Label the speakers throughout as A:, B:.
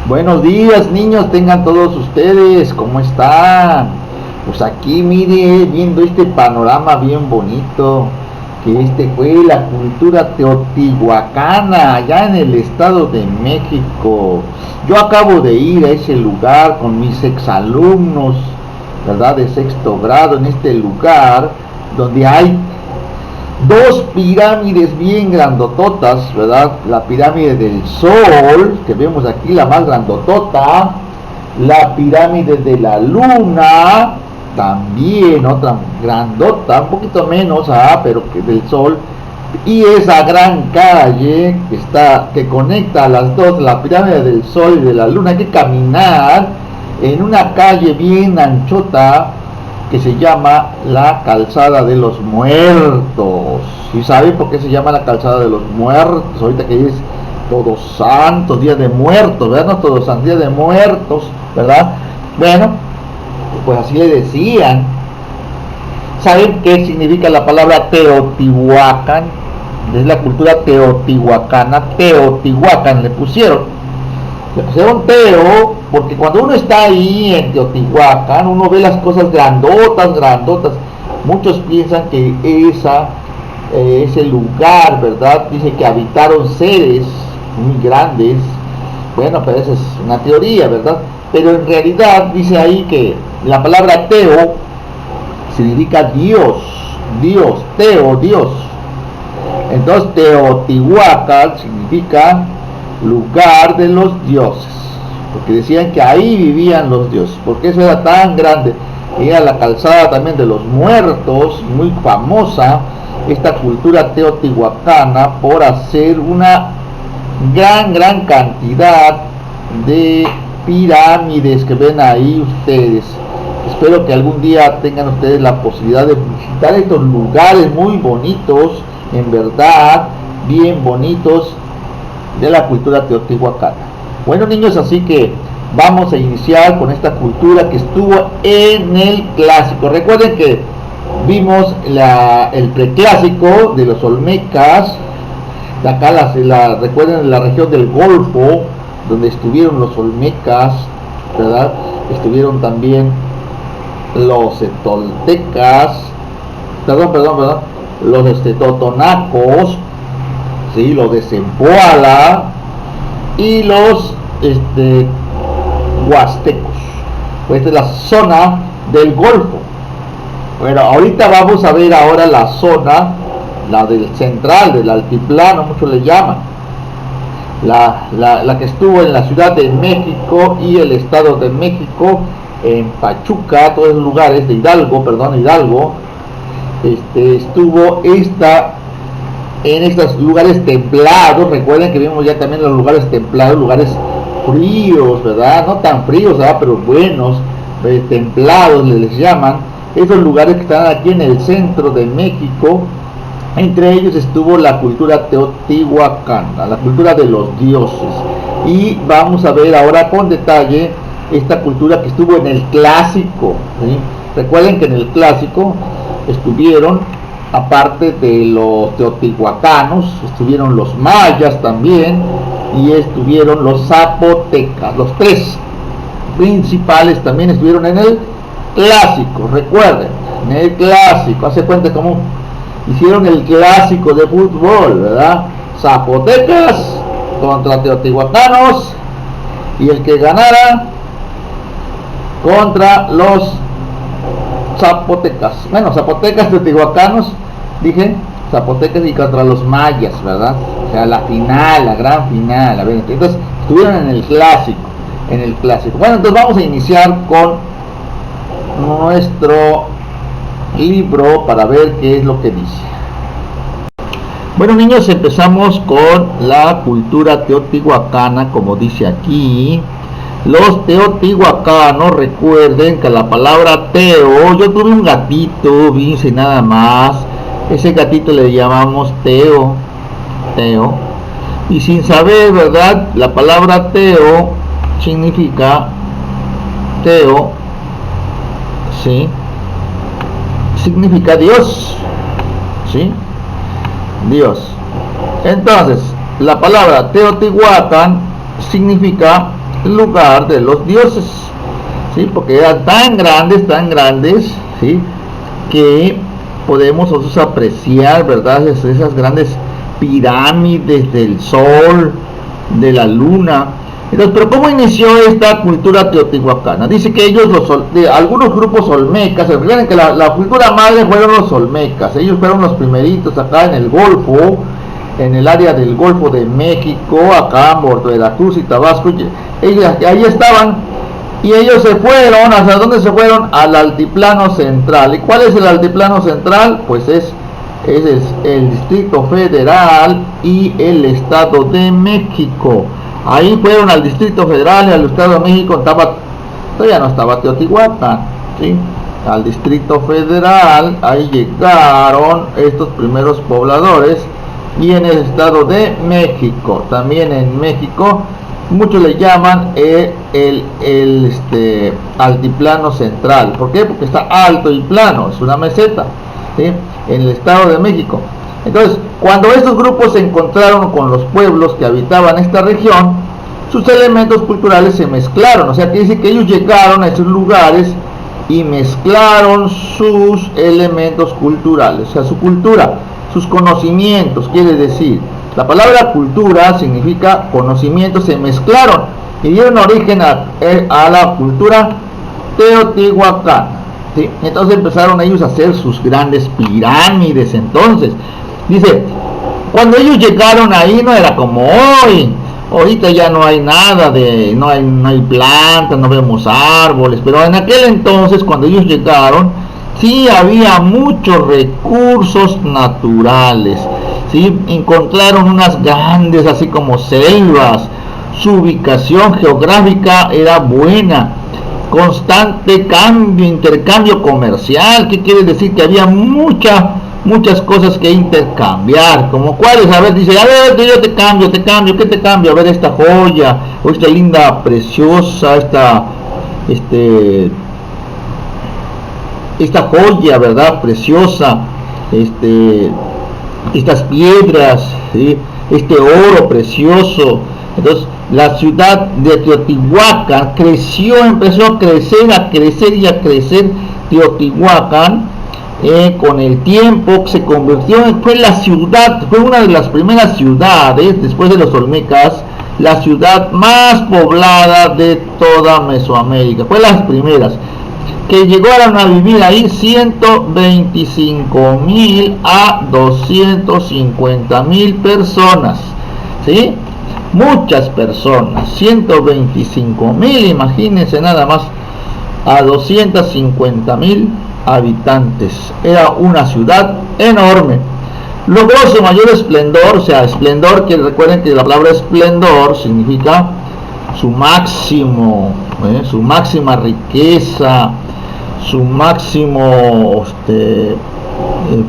A: Buenos días, niños, tengan todos ustedes, ¿cómo están? Pues aquí mire, viendo este panorama bien bonito, que fue la cultura teotihuacana, allá en el Estado de México. Yo acabo de ir a ese lugar con mis exalumnos, ¿verdad? De sexto grado, en este lugar, donde hay dos pirámides bien grandototas, ¿verdad? La pirámide del Sol, que vemos aquí, la más grandotota. La pirámide de la Luna, también otra grandota, un poquito menos, pero que del Sol. Y esa gran calle que conecta a las dos, la pirámide del Sol y de la Luna. Hay que caminar en una calle bien anchota, que se llama la Calzada de los Muertos. ¿Y saben por qué se llama la Calzada de los Muertos? Ahorita que es Todos Santos, Día de Muertos, ¿verdad? No Todos Santos, Día de Muertos, ¿verdad? Bueno, pues así le decían. ¿Saben qué significa la palabra Teotihuacán? Es la cultura teotihuacana. Teotihuacán le pusieron Teo, porque cuando uno está ahí en Teotihuacán, uno ve las cosas grandotas. Muchos piensan que ese lugar, ¿verdad? Dice que habitaron seres muy grandes. Bueno, pero esa es una teoría, ¿verdad? Pero en realidad dice ahí que la palabra Teo significa Dios, Teo, Dios. Entonces Teotihuacán significa lugar de los dioses, porque decían que ahí vivían los dioses, porque eso era tan grande. Era la Calzada también de los Muertos, muy famosa esta cultura teotihuacana por hacer una gran cantidad de pirámides que ven ahí ustedes. Espero que algún día tengan ustedes la posibilidad de visitar estos lugares muy bonitos, en verdad, bien bonitos, de la cultura teotihuacana. Bueno, niños, así que vamos a iniciar con esta cultura que estuvo en el clásico. Recuerden que vimos el preclásico de los olmecas. De acá recuerden la región del Golfo, donde estuvieron los olmecas, ¿verdad? Estuvieron también los toltecas, los totonacos, ¿sí? Los de Zempoala y los huastecos. Pues esta es la zona del Golfo. Bueno, ahorita vamos a ver ahora la zona, la del central, del altiplano, muchos le llaman, la que estuvo en la Ciudad de México y el Estado de México, en Pachuca, todos los lugares de Hidalgo, estuvo en estos lugares templados. Recuerden que vimos ya también los lugares templados, lugares fríos, ¿verdad? No tan fríos, ¿verdad? Pero buenos, templados les llaman. Esos lugares que están aquí en el centro de México. Entre ellos estuvo la cultura teotihuacana, la cultura de los dioses. Y vamos a ver ahora con detalle esta cultura que estuvo en el clásico, ¿sí? Recuerden que en el clásico estuvieron, aparte de los teotihuacanos, estuvieron los mayas también, y estuvieron los zapotecas. Los tres principales también estuvieron en el clásico. Recuerden, en el clásico, hace cuenta como hicieron el clásico de fútbol, ¿verdad? Zapotecas contra teotihuacanos, y el que ganara contra los zapotecas. Bueno, zapotecas, teotihuacanos, dije, zapotecas, y contra los mayas, ¿verdad? O sea, la final, la gran final. A ver, entonces estuvieron en el clásico. Bueno, entonces vamos a iniciar con nuestro libro para ver qué es lo que dice. Bueno, niños, empezamos con la cultura teotihuacana, como dice aquí. Los teotihuacanos, recuerden que la palabra Teo, yo tuve un gatito, Vince, nada más. Ese gatito le llamamos Teo, y sin saber, ¿verdad? La palabra Teo significa Teo, ¿sí? significa Dios, ¿sí? Dios. Entonces, la palabra Teotihuacán significa lugar de los dioses, ¿sí? Porque eran tan grandes, ¿sí? Que podemos nosotros apreciar, ¿verdad? Esas grandes pirámides del sol, de la luna. Entonces, pero ¿cómo inició esta cultura teotihuacana? Dice que ellos, de algunos grupos olmecas, recuerden que la cultura madre fueron los olmecas, ellos fueron los primeritos acá en el Golfo, en el área del Golfo de México, acá en Veracruz y Tabasco, ellos ahí estaban, y ellos se fueron, ¿hacia dónde se fueron? Al altiplano central. ¿Y cuál es el altiplano central? Pues es el Distrito Federal y el Estado de México. Ahí fueron al Distrito Federal y al Estado de México, todavía no estaba Teotihuacán, ¿sí? Al Distrito Federal, ahí llegaron estos primeros pobladores, y en el Estado de México, también en México, muchos le llaman el altiplano central. ¿Por qué? Porque está alto y plano, es una meseta, ¿sí? En el Estado de México. Entonces, cuando estos grupos se encontraron con los pueblos que habitaban esta región, sus elementos culturales se mezclaron. O sea, quiere decir que ellos llegaron a esos lugares y mezclaron sus elementos culturales, o sea, su cultura, sus conocimientos, quiere decir. La palabra cultura significa conocimientos, se mezclaron y dieron origen a la cultura teotihuacana, ¿sí? Entonces empezaron ellos a hacer sus grandes pirámides. Entonces, dice, cuando ellos llegaron ahí no era como hoy. Ahorita ya no hay nada no hay plantas, no vemos árboles, pero en aquel entonces, cuando ellos llegaron, sí había muchos recursos naturales, ¿sí? Encontraron unas grandes, así como selvas. Su ubicación geográfica era buena, constante intercambio comercial. ¿Qué quiere decir? Que había muchas cosas que intercambiar. Como cuáles, a ver, dice, a ver, yo te cambio, ¿qué te cambio? A ver, esta joya, o esta linda, preciosa, esta joya, ¿verdad? Preciosa, estas piedras, ¿sí? Este oro precioso. Entonces, la ciudad de Teotihuacán empezó a crecer Teotihuacán. Con el tiempo se convirtió, fue una de las primeras ciudades, después de los olmecas, la ciudad más poblada de toda Mesoamérica. Fue las primeras, que llegaron a vivir ahí 125,000 a 250,000 personas, ¿sí? Muchas personas, 125,000, imagínense nada más, a 250,000 habitantes. Era una ciudad enorme. Logró su mayor esplendor, o sea, esplendor, que recuerden que la palabra esplendor significa su máximo, su máxima riqueza, su máximo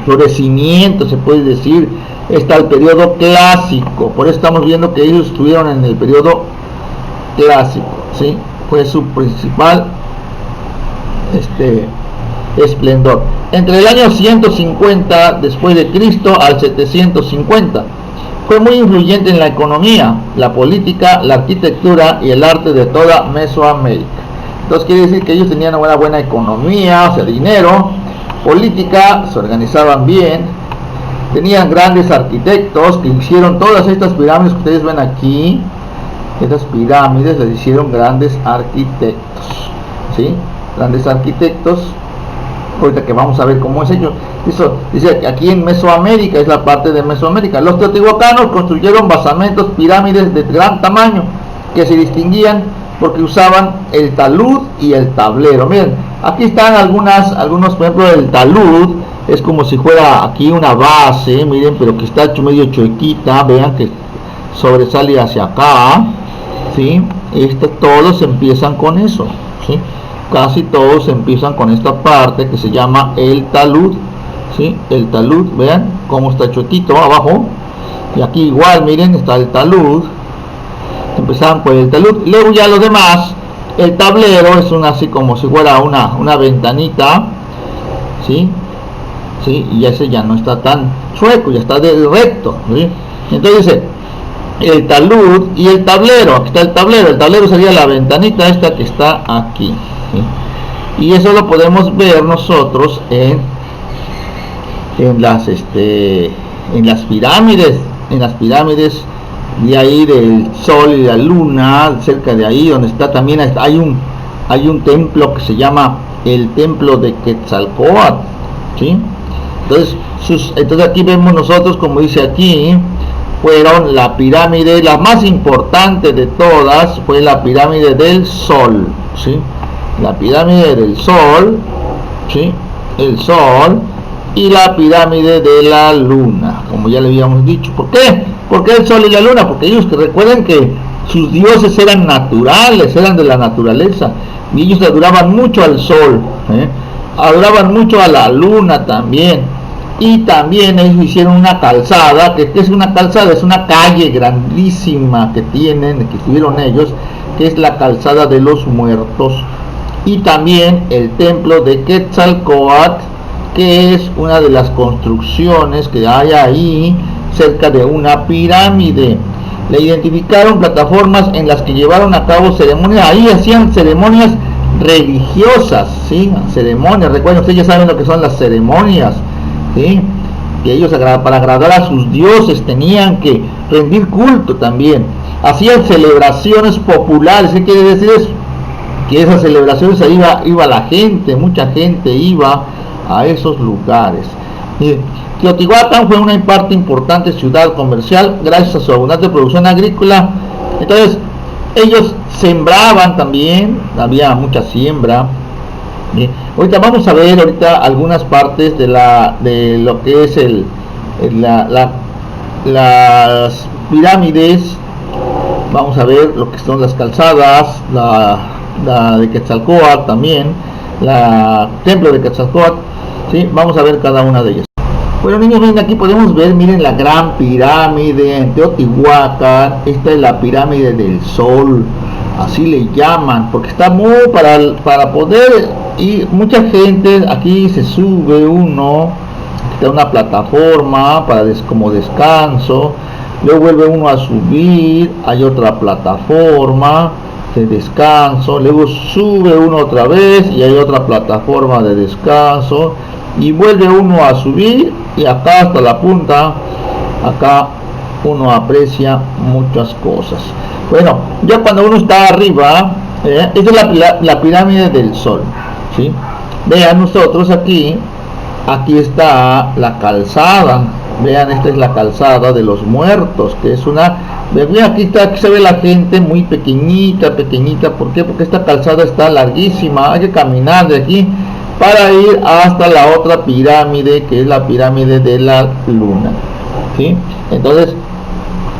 A: florecimiento, se puede decir. Está el periodo clásico, por eso estamos viendo que ellos estuvieron en el periodo clásico, ¿sí? Fue su principal esplendor. Entre el año 150 después de Cristo al 750 fue muy influyente en la economía, la política, la arquitectura y el arte de toda Mesoamérica. Entonces quiere decir que ellos tenían una buena economía, o sea, dinero, política, se organizaban bien, tenían grandes arquitectos que hicieron todas estas pirámides que ustedes ven aquí. Estas pirámides les hicieron grandes arquitectos, ¿sí? Grandes arquitectos. Ahorita que vamos a ver cómo es ello. Eso dice aquí en Mesoamérica, es la parte de Mesoamérica. Los teotihuacanos construyeron basamentos, pirámides de gran tamaño, que se distinguían porque usaban el talud y el tablero. Miren, aquí están algunos, por ejemplo, el talud es como si fuera aquí una base, miren, pero que está hecho medio chuequita, vean que sobresale hacia acá, ¿sí? Todos empiezan con eso, ¿sí? Casi todos empiezan con esta parte que se llama el talud, ¿sí? El talud, vean cómo está chuequito abajo, y aquí igual, miren, está el talud. Empezaban por el talud, y luego ya lo demás, el tablero es así como si fuera una ventanita, ¿sí? ¿sí? Y ese ya no está tan chueco, ya está del recto, ¿sí? Entonces dice el talud y el tablero. Aquí está el tablero sería la ventanita esta que está aquí, ¿sí? Y eso lo podemos ver nosotros en las pirámides, de ahí del sol y la luna, cerca de ahí donde está también hay un templo que se llama el templo de Quetzalcóatl, ¿sí? Entonces aquí vemos nosotros, como dice aquí, fueron la pirámide, la más importante de todas fue la pirámide del sol, ¿sí? La pirámide del sol, ¿sí? El sol, y la pirámide de la luna, como ya le habíamos dicho. ¿Por qué? Porque el sol y la luna, porque ellos, que recuerden que sus dioses eran naturales, eran de la naturaleza, y ellos adoraban mucho al sol, adoraban mucho a la luna también. Y también ellos hicieron una calzada, que es una calzada, es una calle grandísima que tuvieron ellos, que es la calzada de los muertos. Y también el templo de Quetzalcóatl, que es una de las construcciones que hay ahí cerca de una pirámide. Le identificaron plataformas en las que llevaron a cabo ceremonias. Ahí hacían ceremonias religiosas, ¿sí? Ceremonias, recuerden, ustedes ya saben lo que son las ceremonias, ¿sí? Que ellos, para agradar a sus dioses, tenían que rendir culto también. Hacían celebraciones populares. ¿Qué quiere decir eso? Que esas celebraciones ahí iba la gente, mucha gente iba a esos lugares. Teotihuacán fue una parte importante ciudad comercial gracias a su abundante producción agrícola. Entonces ellos sembraban también, había mucha siembra. Ahorita vamos a ver algunas partes de lo que es las pirámides. Vamos a ver lo que son las calzadas, la de Quetzalcóatl también, la templo de Quetzalcóatl, ¿sí? Vamos a ver cada una de ellas. Bueno, niños, ven, aquí podemos ver, miren, la gran pirámide en Teotihuacán. Esta es la pirámide del sol, así le llaman, porque está muy para poder, y mucha gente aquí se sube uno, está una plataforma como descanso, luego vuelve uno a subir, hay otra plataforma de descanso, luego sube uno otra vez y hay otra plataforma de descanso, y vuelve uno a subir, y acá hasta la punta, acá uno aprecia muchas cosas. Bueno, ya cuando uno está arriba, esta es la pirámide del sol, ¿sí? Vean nosotros aquí está la calzada. Vean, esta es la calzada de los muertos, que es aquí se ve la gente muy pequeñita. ¿Por qué? Porque esta calzada está larguísima, hay que caminar de aquí para ir hasta la otra pirámide, que es la pirámide de la luna, ¿sí? Entonces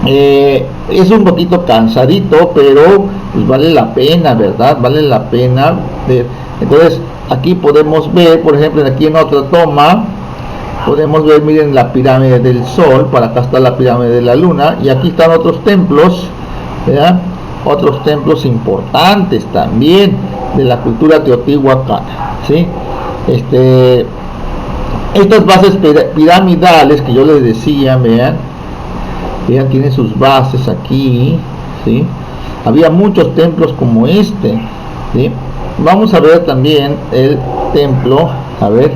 A: es un poquito cansadito, pero pues vale la pena, ¿verdad? Vale la pena ver. Entonces aquí podemos ver, por ejemplo, aquí en otra toma podemos ver, miren, la pirámide del sol. Para acá está la pirámide de la luna, y aquí están otros templos, ¿verdad? Otros templos importantes también de la cultura teotihuacana, ¿sí? Estas bases piramidales que yo les decía, vean, tienen sus bases aquí, ¿sí? Había muchos templos como este, ¿sí? Vamos a ver también el templo, a ver,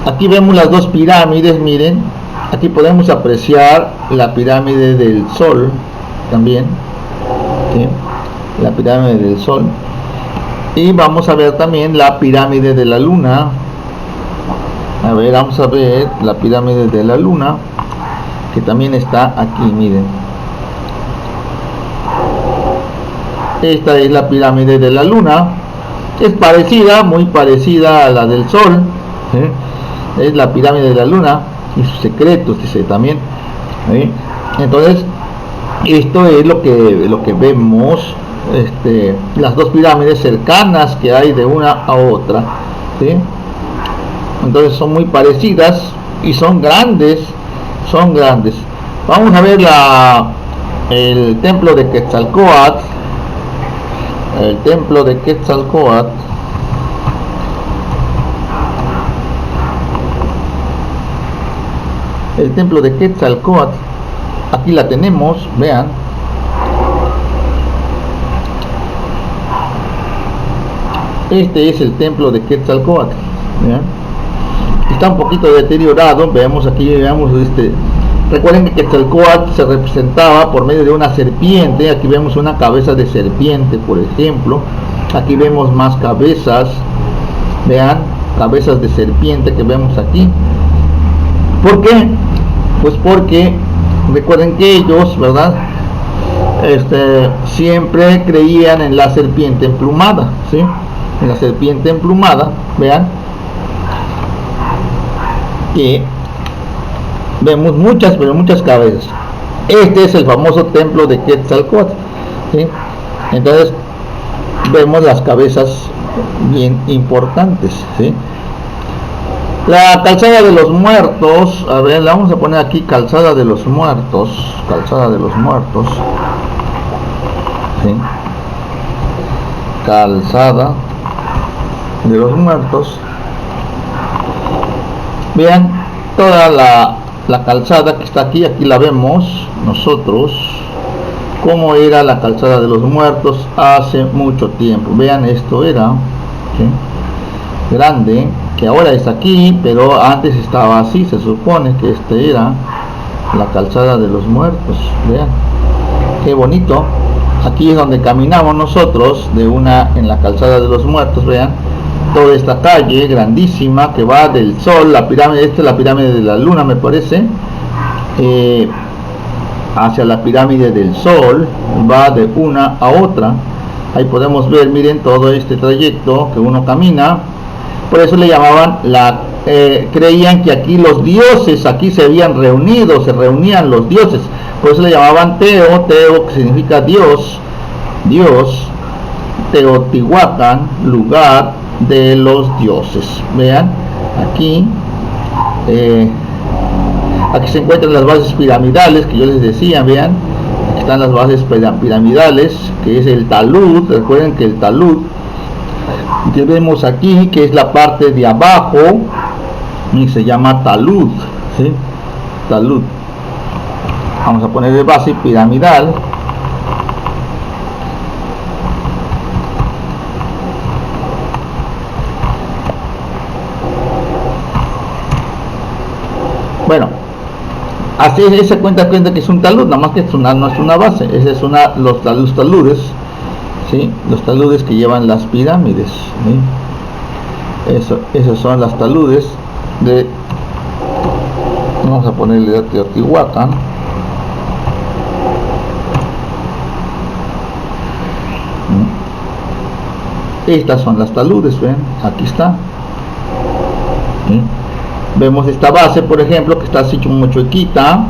A: aquí vemos las dos pirámides, miren, aquí podemos apreciar la pirámide del sol también, ¿sí? La pirámide del sol, y vamos a ver también la pirámide de la luna. A ver, vamos a ver la pirámide de la luna, que también está aquí, miren. Esta es la pirámide de la luna. Es parecida, muy parecida a la del sol, ¿sí? Es la pirámide de la luna y sus secretos, dice también, ¿sí? Entonces esto es lo que vemos, las dos pirámides cercanas que hay de una a otra, ¿sí? Entonces son muy parecidas y son grandes. Vamos a ver el templo de Quetzalcóatl. el templo de Quetzalcóatl. El templo de Quetzalcóatl, aquí la tenemos, vean. Este es el templo de Quetzalcóatl, vean. Está un poquito deteriorado, veamos aquí, veamos recuerden que Quetzalcóatl se representaba por medio de una serpiente. Aquí vemos una cabeza de serpiente, por ejemplo. Aquí vemos más cabezas, vean, cabezas de serpiente que vemos aquí. ¿Por qué? Pues porque recuerden que ellos, ¿verdad? Siempre creían en la serpiente emplumada, ¿sí? En la serpiente emplumada, vean, que vemos muchas, pero muchas cabezas. Este es el famoso templo de Quetzalcóatl, ¿sí? Entonces vemos las cabezas bien importantes, ¿sí? La calzada de los muertos, a ver, la vamos a poner aquí, calzada de los muertos, calzada de los muertos, ¿sí? Calzada de los muertos. Vean toda la calzada que está aquí, aquí la vemos nosotros, cómo era la calzada de los muertos hace mucho tiempo. Vean, esto era, ¿sí?, grande, que ahora está aquí, pero antes estaba así. Se supone que era la calzada de los muertos. Vean, qué bonito. Aquí es donde caminamos nosotros, en la calzada de los muertos. Vean, toda esta calle grandísima que va del sol, la pirámide, esta es la pirámide de la luna, me parece, hacia la pirámide del sol, va de una a otra. Ahí podemos ver, miren, todo este trayecto que uno camina. Por eso le llamaban, creían que aquí los dioses, aquí se habían reunido, se reunían los dioses. Por eso le llamaban Teo, que significa Dios, Teotihuacán, lugar de los dioses. Vean, aquí se encuentran las bases piramidales que yo les decía. Vean, aquí están las bases piramidales, que es el talud. Recuerden que el talud que vemos aquí, que es la parte de abajo, y se llama talud, ¿sí? Talud. Vamos a poner de base piramidal. Bueno, así se cuenta que es un talud, nada más que no es una base. Esa es los taludes, ¿sí? Los taludes que llevan las pirámides, ¿sí? Esos son las taludes de, vamos a ponerle de Teotihuacán. Estas son las taludes, ven, aquí está, ¿sí? Vemos esta base, por ejemplo, que está así como chuequita.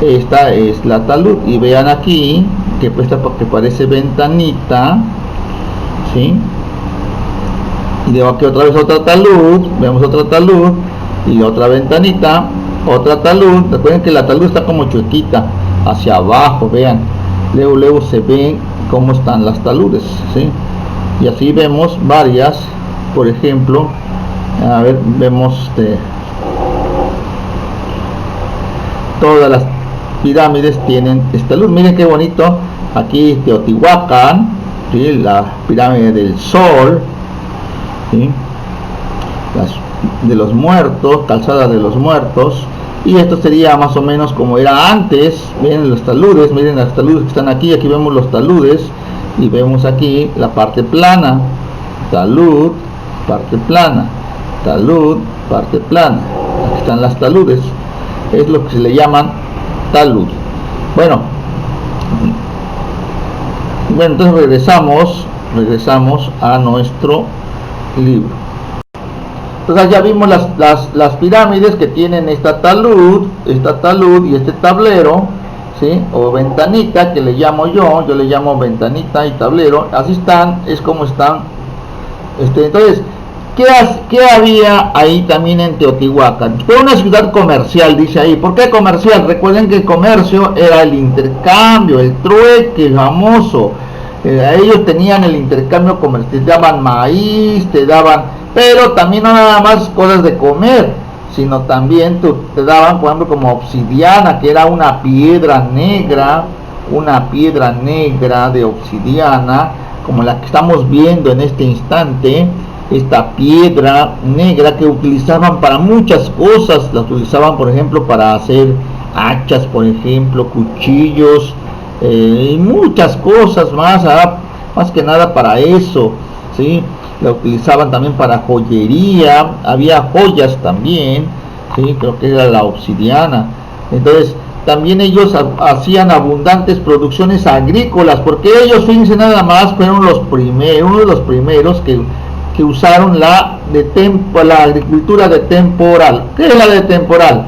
A: Esta es la talud, y vean aquí que parece ventanita, ¿sí? Y de aquí otra vez otra talud, vemos otra talud y otra ventanita, otra talud. Recuerden que la talud está como chuequita hacia abajo, vean, luego se ven cómo están las taludes, ¿sí? Y así vemos varias. Por ejemplo, a ver, vemos todas las pirámides tienen esta luz. Miren qué bonito. Aquí Teotihuacán, ¿sí? La pirámide del sol, ¿sí? De los muertos, calzada de los muertos. Y esto sería más o menos como era antes. Miren los taludes, miren las taludes que están aquí. Aquí vemos los taludes y vemos aquí la parte plana. Talud, parte plana. Talud, parte plana. Aquí están las taludes. Es lo que se le llaman talud. Bueno, entonces regresamos a nuestro libro. Entonces ya vimos las pirámides que tienen esta talud y este tablero, ¿sí? O ventanita, que le llamo yo le llamo ventanita y tablero. Así están, es como están. Entonces, ¿qué había ahí también en Teotihuacán? Fue una ciudad comercial, dice ahí. ¿Por qué comercial? Recuerden que el comercio era el intercambio, el trueque famoso. Ellos tenían el intercambio comercial, te daban maíz, te daban, pero también no nada más cosas de comer, sino también te daban, por ejemplo, como obsidiana, que era una piedra negra de obsidiana, como la que estamos viendo en este instante. Esta piedra negra que utilizaban para muchas cosas, la utilizaban, por ejemplo, para hacer hachas, por ejemplo, cuchillos, y muchas cosas más, más que nada para eso, ¿sí? La utilizaban también para joyería, había joyas también, ¿sí? Creo que era la obsidiana. Entonces también ellos hacían abundantes producciones agrícolas, porque ellos, fíjense, nada más fueron uno de los primeros que usaron la agricultura de temporal. ¿Qué es la de temporal?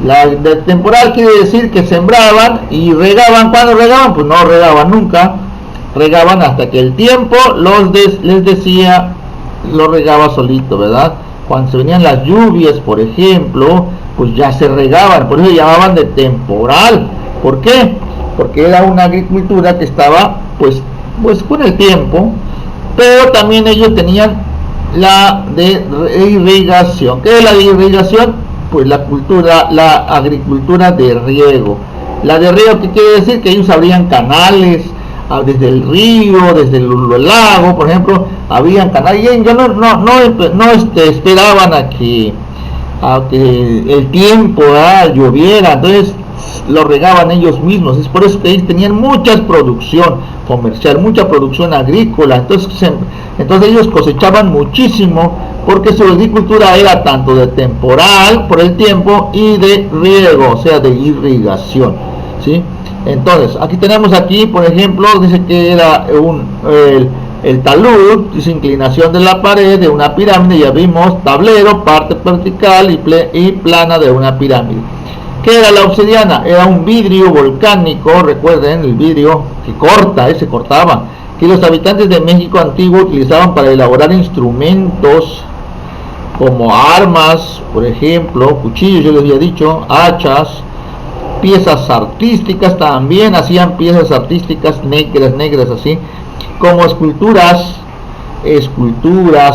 A: La de temporal quiere decir que sembraban y regaban. ¿Cuándo regaban? Pues no regaban nunca, regaban hasta que el tiempo les decía, lo regaba solito, ¿verdad? Cuando se venían las lluvias, por ejemplo, pues ya se regaban, por eso llamaban de temporal. ¿Por qué? Porque era una agricultura que estaba pues con el tiempo, pero también ellos tenían la de irrigación. ¿Qué es la de irrigación? Pues la agricultura de riego. La de riego, ¿qué quiere decir? Que ellos abrían canales desde el río, desde el lago, por ejemplo, habían canales, y ellos no esperaban a que el tiempo lloviera, entonces lo regaban ellos mismos. Es por eso que ellos tenían mucha producción comercial, mucha producción agrícola. Entonces ellos cosechaban muchísimo, porque su agricultura era tanto de temporal por el tiempo y de riego, o sea, de irrigación, ¿sí? Entonces aquí tenemos, por ejemplo, dice que era el talud, dice inclinación de la pared de una pirámide. Ya vimos tablero, parte vertical y plana de una pirámide. ¿Qué era la obsidiana? Era un vidrio volcánico, recuerden, el vidrio que se cortaba, que los habitantes de México antiguo utilizaban para elaborar instrumentos como armas, por ejemplo, cuchillos, yo les había dicho, hachas, piezas artísticas. También hacían piezas artísticas negras así, como esculturas,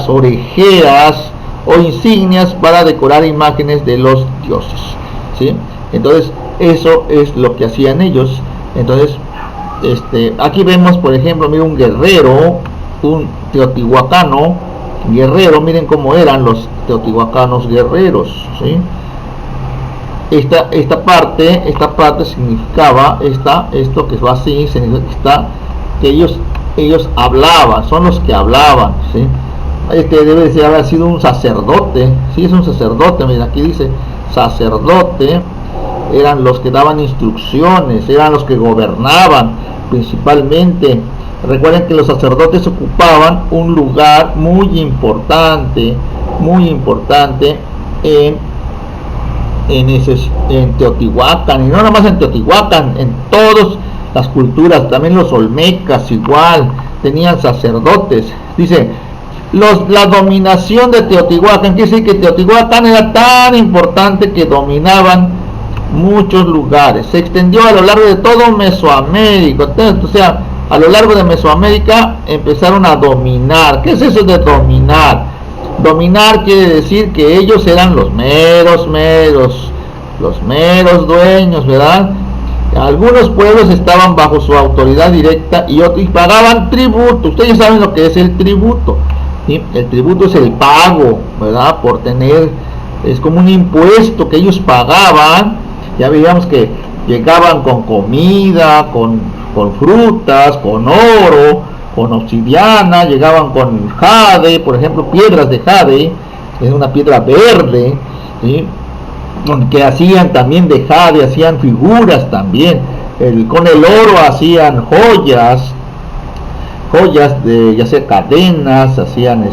A: orejeras o insignias para decorar imágenes de los dioses, ¿sí? Entonces eso es lo que hacían ellos. Entonces aquí vemos, por ejemplo, miren, un guerrero, un teotihuacano guerrero. Miren cómo eran los teotihuacanos guerreros, ¿sí? Esta parte significaba, esto que va así, significa que ellos hablaban, son los que hablaban, ¿sí? Debe de haber sido un sacerdote, sí, es un sacerdote. Miren, aquí dice sacerdote. Eran los que daban instrucciones, eran los que gobernaban principalmente. Recuerden que los sacerdotes ocupaban un lugar muy importante en Teotihuacán, y no nada más en Teotihuacán, en todas las culturas. También los olmecas igual tenían sacerdotes. Dice, la dominación de Teotihuacán, quiere decir que Teotihuacán era tan importante que dominaban muchos lugares. Se extendió a lo largo de todo Mesoamérica. Entonces, o sea, a lo largo de Mesoamérica empezaron a dominar. ¿Qué es eso de dominar? Dominar quiere decir que ellos eran los meros dueños, ¿verdad? Algunos pueblos estaban bajo su autoridad directa y otros pagaban tributo. Ustedes saben lo que es el tributo, ¿sí? El tributo es el pago, ¿verdad? Es como un impuesto que ellos pagaban. Ya veíamos que llegaban con comida, con frutas, con oro, con obsidiana, llegaban con jade, por ejemplo, piedras de jade, es una piedra verde, ¿sí? Que hacían también de jade, hacían figuras también. Con el oro hacían joyas de, ya sea cadenas, hacían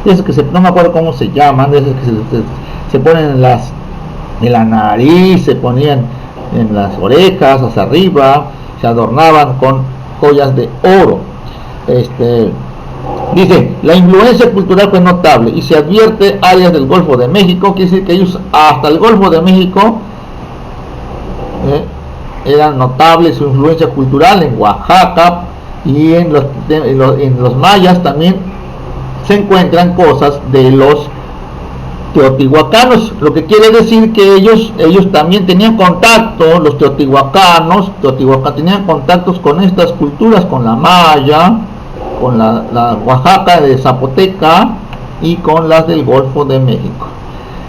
A: esos que no me acuerdo cómo se llaman, esos que se ponen en la nariz, se ponían en las orejas, hacia arriba, se adornaban con joyas de oro. Dice, la influencia cultural fue notable y se advierte áreas del Golfo de México. Quiere decir que ellos hasta el Golfo de México eran notables su influencia cultural. En Oaxaca, y en los mayas también se encuentran cosas de los teotihuacanos, lo que quiere decir que ellos también tenían contacto, los teotihuacanos tenían contactos con estas culturas, con la maya, con la Oaxaca de Zapoteca y con las del Golfo de México.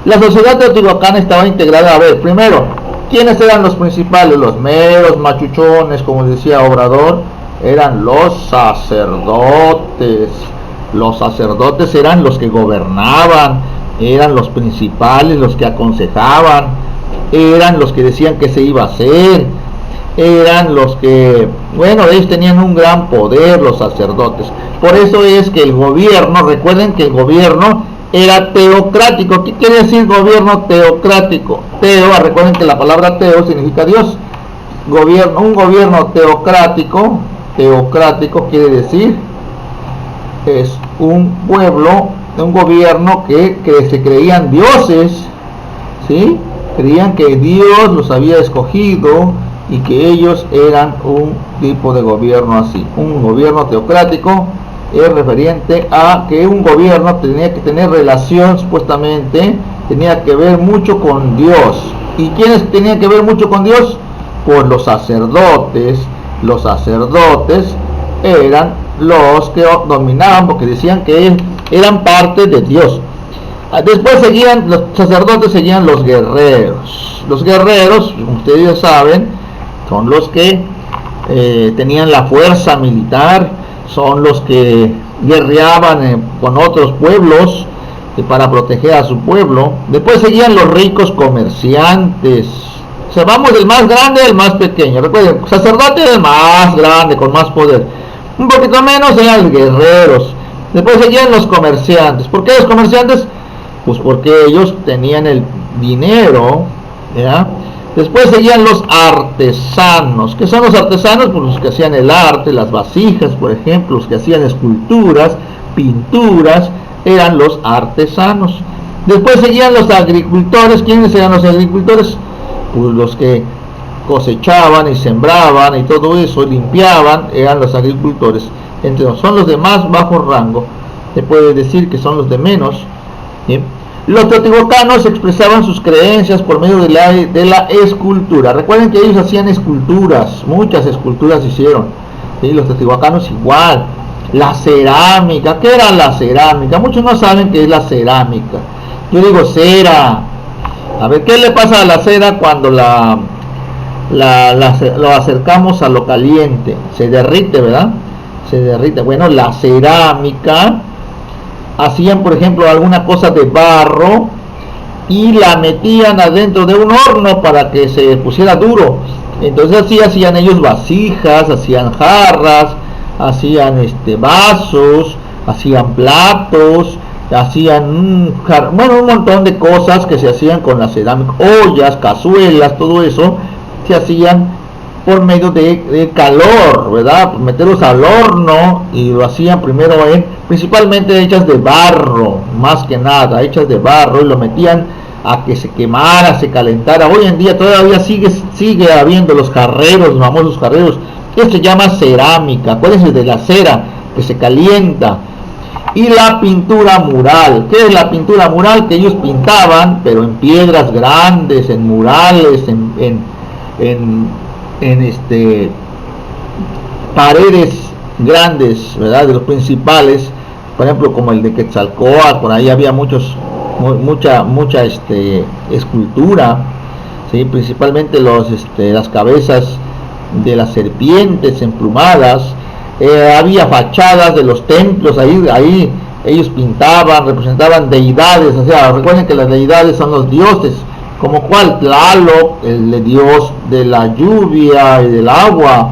A: La sociedad teotihuacana estaba integrada, a ver, primero, ¿quiénes eran los principales? Los meros machuchones, como decía Obrador, eran los sacerdotes. Los sacerdotes eran los que gobernaban, eran los principales, los que aconsejaban, eran los que decían que se iba a hacer, eran los que, bueno, ellos tenían un gran poder, los sacerdotes. Por eso es que el gobierno, recuerden que el gobierno era teocrático. ¿Qué quiere decir gobierno teocrático? Recuerden que la palabra teo significa Dios. Un gobierno teocrático quiere decir, es un pueblo, un gobierno que se creían dioses, ¿sí? Creían que Dios los había escogido y que ellos eran un tipo de gobierno así. Un gobierno teocrático es referente a que un gobierno tenía que tener relación, supuestamente, tenía que ver mucho con Dios. ¿Y quiénes tenían que ver mucho con Dios? Pues los sacerdotes. Los sacerdotes eran los que dominaban, porque decían que eran parte de Dios. Después los sacerdotes, seguían los guerreros. Los guerreros, como ustedes ya saben, son los que tenían la fuerza militar, son los que guerreaban con otros pueblos para proteger a su pueblo. Después seguían los ricos comerciantes. O sea, vamos del más grande al más pequeño. Recuerden, el sacerdote era el más grande, con más poder. Un poquito menos eran los guerreros. Después seguían los comerciantes. ¿Por qué los comerciantes? Pues porque ellos tenían el dinero, ¿ya? Después seguían los artesanos. ¿Qué son los artesanos? Pues los que hacían el arte, las vasijas, por ejemplo, los que hacían esculturas, pinturas, eran los artesanos. Después seguían los agricultores. ¿Quiénes eran los agricultores? Pues los que cosechaban y sembraban y todo eso, limpiaban, eran los agricultores. Entonces, son los de más bajo rango. Se puede decir que son los de menos, ¿sí? Los teotihuacanos expresaban sus creencias por medio de la escultura. Recuerden que ellos hacían esculturas, muchas esculturas hicieron, ¿sí? Los teotihuacanos igual. La cerámica, ¿qué era la cerámica? Muchos no saben qué es la cerámica. Yo digo cera. A ver, ¿qué le pasa a la cera cuando lo acercamos a lo caliente? Se derrite, ¿verdad? Se derrite. Bueno, la cerámica, hacían por ejemplo alguna cosa de barro y la metían adentro de un horno para que se pusiera duro. Entonces así hacían ellos vasijas, hacían jarras, hacían vasos, hacían platos, hacían un montón de cosas que se hacían con la cerámica, ollas, cazuelas, todo eso se hacían por medio de calor, ¿verdad? Meterlos al horno, y lo hacían primero principalmente hechas de barro, más que nada, hechas de barro, y lo metían a que se quemara, se calentara. Hoy en día todavía sigue habiendo los jarreros, los famosos jarreros. Esto se llama cerámica. Acuérdense de la cera que se calienta. Y la pintura mural. ¿Qué es la pintura mural? Que ellos pintaban, pero en piedras grandes, en murales, en paredes grandes, ¿verdad? De los principales, por ejemplo, como el de Quetzalcóatl. Por ahí había mucha escultura, ¿sí? Principalmente las cabezas de las serpientes emplumadas. Había fachadas de los templos, ahí ellos pintaban, representaban deidades. O sea, recuerden que las deidades son los dioses, como cuál: Tlaloc, el dios de la lluvia y del agua.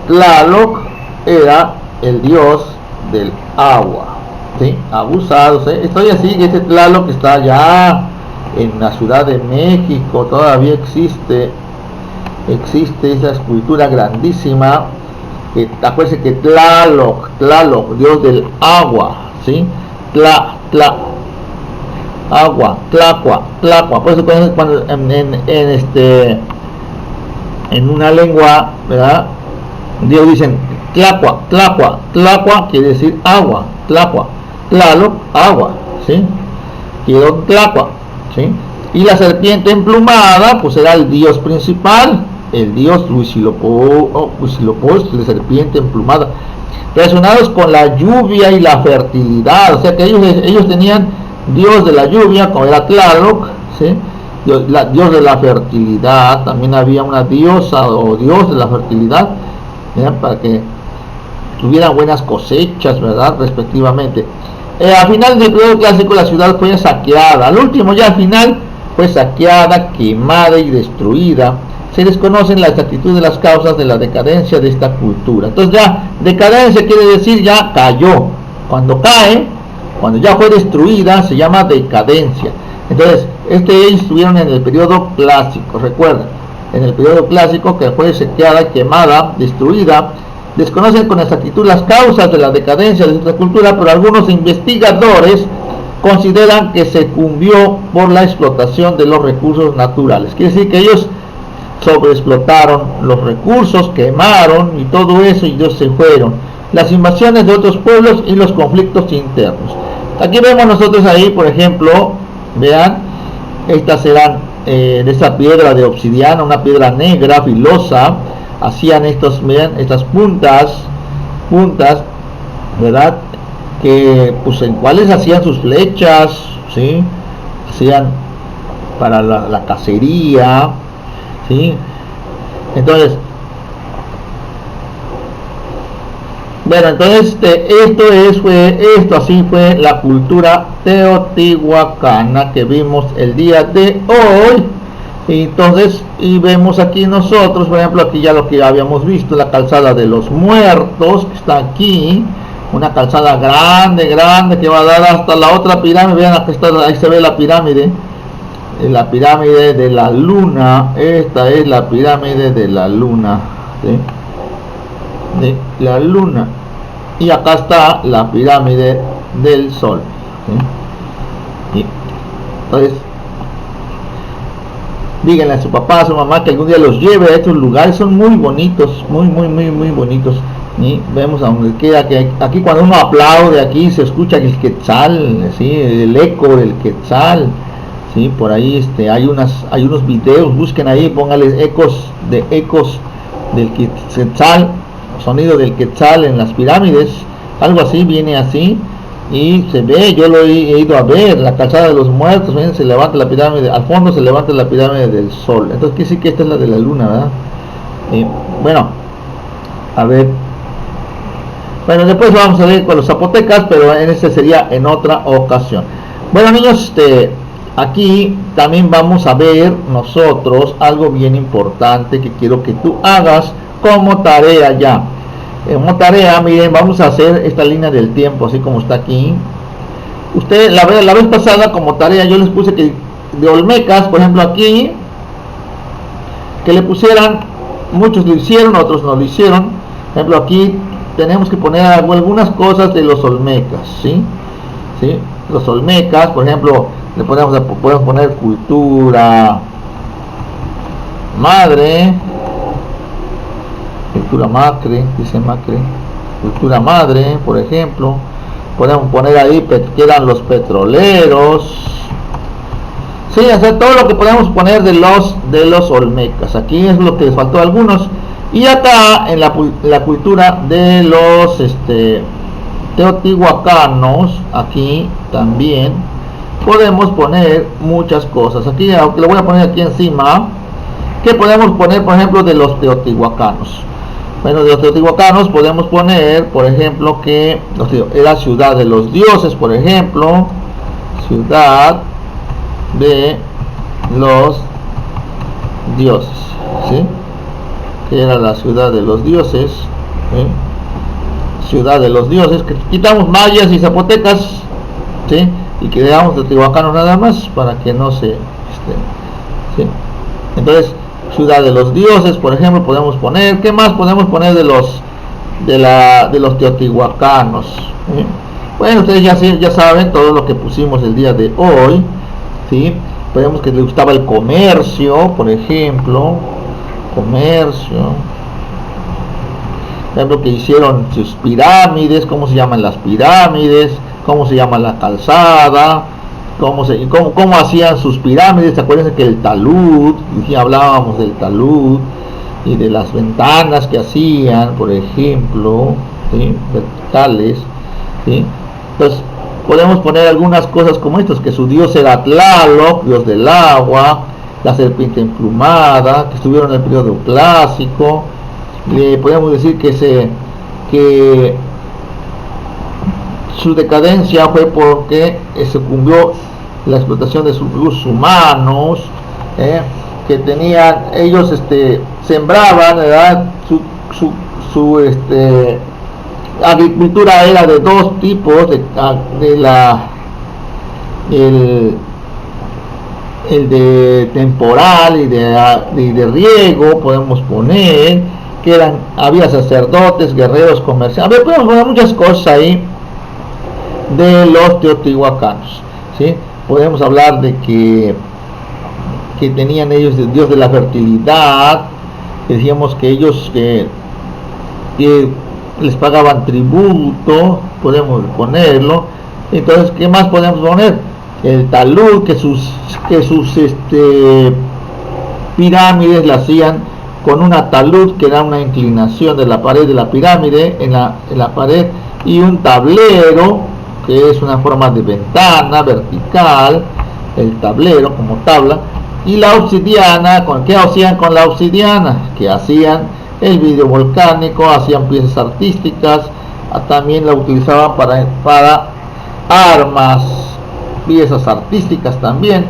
A: Tlaloc era el dios del agua, ¿sí? Abusados, ¿eh? Estoy así, que Tlaloc que está allá en la Ciudad de México, todavía existe esa escultura grandísima. Acuérdense que Tlaloc, dios del agua, ¿sí? Agua, Tlacua. Por eso cuando en una lengua, ¿verdad? Dios dicen Tlacua quiere decir agua, Tlacua, Tlaloc, agua, ¿sí? Quiero Tlacua, ¿sí? Y la serpiente emplumada, pues era el dios principal, el dios Huitzilopochtli, la serpiente emplumada, relacionados con la lluvia y la fertilidad. O sea que ellos tenían dios de la lluvia, como era Tlaloc, ¿sí? Dios de la fertilidad. También había una diosa o dios de la fertilidad, ¿verdad? Para que tuvieran buenas cosechas, ¿verdad? Respectivamente. Al final del periodo clásico la ciudad fue saqueada. Al último, ya al final, fue saqueada, quemada y destruida. Se desconocen la exactitud de las causas de la decadencia de esta cultura. Entonces ya, decadencia quiere decir ya cayó. Cuando cae, cuando ya fue destruida, se llama decadencia. Entonces, ellos estuvieron en el periodo clásico, recuerden, en el periodo clásico que fue saqueada, quemada, destruida. Desconocen con exactitud las causas de la decadencia de esta cultura, pero algunos investigadores consideran que se cumplió por la explotación de los recursos naturales. Quiere decir que ellos sobreexplotaron los recursos, quemaron y todo eso, y ellos se fueron. Las invasiones de otros pueblos y los conflictos internos. Aquí vemos nosotros ahí, por ejemplo, vean, estas eran de esta piedra de obsidiana, una piedra negra, filosa. Hacían miren, estas puntas, ¿verdad? Que pues en cuáles hacían sus flechas, ¿sí? Hacían para la cacería, ¿sí? Entonces, bueno, entonces esto así fue la cultura teotihuacana que vimos el día de hoy. Entonces, y vemos aquí nosotros, por ejemplo, aquí ya lo que habíamos visto, la calzada de los muertos, que está aquí, una calzada grande que va a dar hasta la otra pirámide. Vean, aquí está, ahí se ve la pirámide de la luna. Esta es la pirámide de la luna, ¿sí? De la luna, y acá está la pirámide del sol, ¿sí? Y entonces, díganle a su papá, a su mamá que algún día los lleve a estos lugares. Son muy bonitos, muy bonitos. Y vemos a donde queda que aquí cuando uno aplaude, aquí se escucha el quetzal, ¿sí? El eco del quetzal, ¿sí? Por ahí hay unos videos, busquen ahí, pónganles ecos del quetzal, sonido del quetzal en las pirámides, algo así, viene así. Y se ve, yo lo he ido a ver, la calzada de los muertos, ¿ven? Se levanta la pirámide, al fondo se levanta la pirámide del sol. Entonces quiere decir que esta es la de la luna, ¿verdad? Bueno, a ver. Bueno, después vamos a ver con los zapotecas, pero en este sería en otra ocasión. Bueno, niños, aquí también vamos a ver nosotros algo bien importante que quiero que tú hagas como tarea ya. Como tarea, miren, vamos a hacer esta línea del tiempo así como está aquí. Usted la vez pasada como tarea yo les puse que de Olmecas, por ejemplo, aquí que le pusieran, muchos lo hicieron, otros no lo hicieron. Por ejemplo, aquí tenemos que poner algunas cosas de los Olmecas, ¿sí? Los Olmecas, por ejemplo, podemos poner cultura madre, dice Macre, cultura madre, por ejemplo. Podemos poner ahí que eran los petroleros, sí, hacer todo lo que podemos poner de los Olmecas. Aquí es lo que les faltó a algunos. Y acá en la cultura de los teotihuacanos, aquí también podemos poner muchas cosas. Aquí, aunque lo voy a poner aquí encima, que podemos poner, por ejemplo, de los teotihuacanos. Bueno, de los teotihuacanos podemos poner, por ejemplo, que era ciudad de los dioses, por ejemplo, ciudad de los dioses, ¿sí? Que era la ciudad de los dioses, ¿sí? Ciudad de los dioses, que quitamos mayas y zapotecas, ¿sí? Y que dejamos teotihuacanos nada más para que no se ¿sí? Entonces, ciudad de los dioses, por ejemplo, podemos poner. ¿Qué más podemos poner de los teotihuacanos? ¿Sí? Bueno, ustedes ya saben todo lo que pusimos el día de hoy, ¿sí? Podemos que les gustaba el comercio, por ejemplo, comercio. por ejemplo, que hicieron sus pirámides, cómo se llaman las pirámides, cómo se llama la calzada, cómo hacían sus pirámides. ¿Se acuerdan que el talud, y hablábamos del talud y de las ventanas que hacían, por ejemplo, ¿sí?, verticales, ¿sí? Entonces podemos poner algunas cosas como estas, que su dios era Tlaloc, dios del agua, la serpiente emplumada, que estuvieron en el periodo clásico. Le podemos decir que su decadencia fue porque sucumbió la explotación de sus recursos humanos, que tenían ellos, sembraban, ¿verdad? Su agricultura era de dos tipos, el de temporal y de riego, podemos poner, que había sacerdotes, guerreros, comerciantes, podemos poner muchas cosas ahí de los teotihuacanos, ¿sí? Podemos hablar de que tenían ellos el dios de la fertilidad, que decíamos que ellos que les pagaban tributo, podemos ponerlo. Entonces, ¿qué más podemos poner? El talud, que sus pirámides la hacían con una talud, que era una inclinación de la pared de la pirámide en la pared, y un tablero, que es una forma de ventana vertical, el tablero como tabla, y la obsidiana. ¿Qué hacían con la obsidiana? Que hacían el vidrio volcánico, hacían piezas artísticas, también la utilizaban para armas, piezas artísticas también.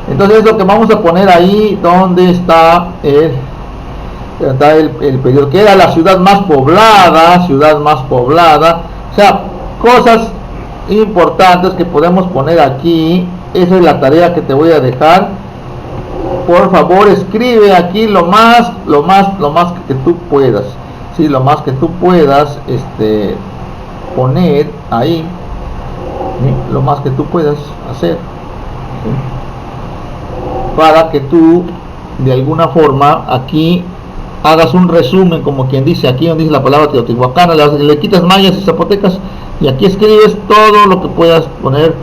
A: Entonces es lo que vamos a poner ahí donde está el periodo, que era la ciudad más poblada, o sea, cosas importantes que podemos poner aquí. Esa es la tarea que te voy a dejar. Por favor, escribe aquí lo más que tú puedas, ¿sí? Lo más que tú puedas poner ahí, ¿sí? Lo más que tú puedas hacer, ¿sí? Para que tú de alguna forma aquí hagas un resumen, como quien dice, aquí donde dice la palabra teotihuacana, le quitas mayas y zapotecas y aquí escribes todo lo que puedas poner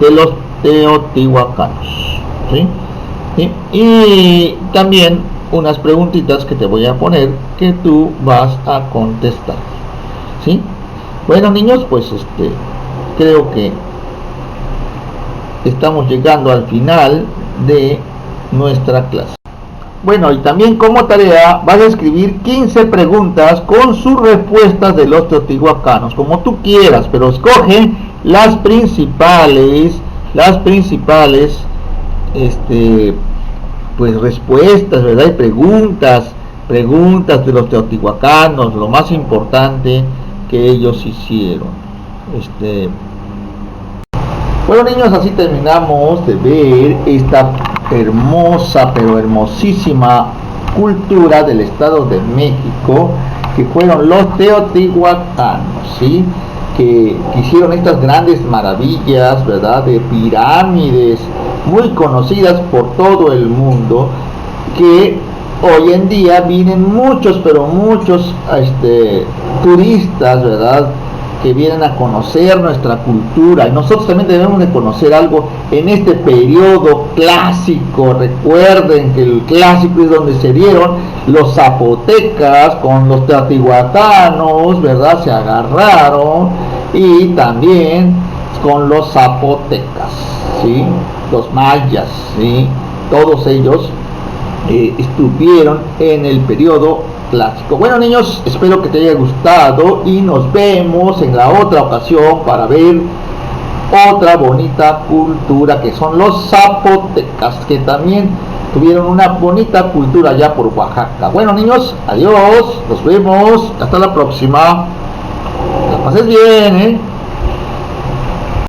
A: de los teotihuacanos, ¿sí? ¿Sí? Y también unas preguntitas que te voy a poner que tú vas a contestar, ¿sí? Bueno, niños, pues creo que estamos llegando al final de nuestra clase. Bueno, y también como tarea vas a escribir 15 preguntas con sus respuestas de los teotihuacanos, como tú quieras, pero escoge las principales, pues respuestas, ¿verdad? Y preguntas de los teotihuacanos, lo más importante que ellos hicieron. Bueno, niños, así terminamos de ver esta hermosa, pero hermosísima cultura del Estado de México, que fueron los teotihuacanos, ¿sí? Que hicieron estas grandes maravillas, ¿verdad? De pirámides muy conocidas por todo el mundo, que hoy en día vienen muchos, pero muchos turistas, ¿verdad?, que vienen a conocer nuestra cultura. Y nosotros también debemos de conocer algo en este periodo clásico. Recuerden que el clásico es donde se dieron los zapotecas con los teotihuacanos, ¿verdad? Se agarraron, y también con los zapotecas, ¿sí? Los mayas, ¿sí? Todos ellos estuvieron en el periodo clásico. Bueno, niños, espero que te haya gustado y nos vemos en la otra ocasión para ver otra bonita cultura, que son los zapotecas, que también tuvieron una bonita cultura allá por Oaxaca. Bueno, niños, adiós, nos vemos, hasta la próxima. Que la pases bien,